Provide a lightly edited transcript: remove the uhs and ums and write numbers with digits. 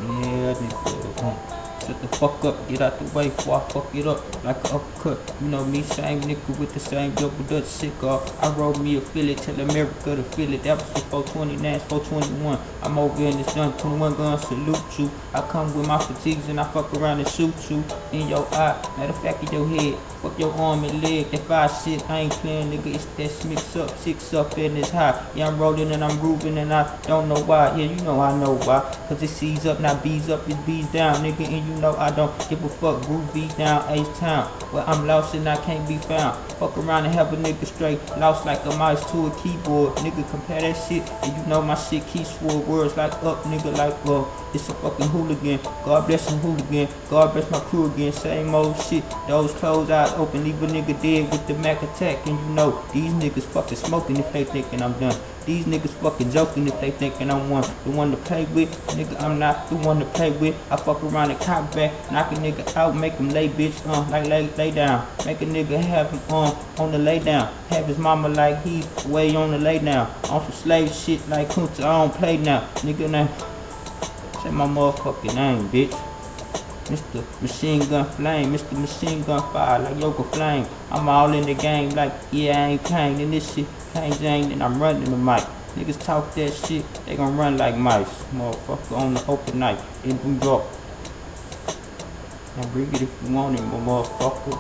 Yeah, nigga. Shut the fuck up, get out the way before I fuck it up like an uppercut. You know me, same nigga with the same double dutch cigar. I rolled me a Philly, tell America to feel it. That was the 429, it's 421. I'm over in this gun, 21 gun, salute you. I come with my fatigues and I fuck around and shoot you in your eye. Matter of fact, in your head. Fuck your arm and leg, that 5 shit, I ain't playing, nigga, it's that mix up, 6 up and it's high. Yeah, I'm rolling and I'm grooving and I don't know why. Yeah, you know I know why. Cause it C's up, now B's up, it's B's down, nigga, and you know I don't give a fuck. Groovy down, H-Town, where I'm lost and I can't be found. Fuck around and have a nigga straight, lost like a mouse to a keyboard. Nigga, compare that shit, and you know my shit keep swore words like up, nigga, like it's a fucking hooligan. God bless him, hooligan. God bless my crew again, same old shit. Those closed eyes open, leave a nigga dead with the Mac attack. And you know, these niggas fucking smoking if they thinking I'm done. These niggas fucking joking if they thinking I'm the one to play with. Nigga, I'm not the one to play with. I fuck around and cock back, knock a nigga out, make him lay bitch, like lay down. Make a nigga have him on the lay down. Have his mama like he way on the lay down. On some slave shit like Kunta, I don't play now. Nigga, now, say my motherfucking name, bitch. Mr. Machine Gun Flame, Mr. Machine Gun Fire, like Yoga Flame. I'm all in the game, like, yeah, I ain't playing in this shit. Plain Jane, and I'm running the mic. Niggas talk that shit, they gon' run like mice. Motherfucker on the open night in New York. Now bring it if you want it, motherfucker.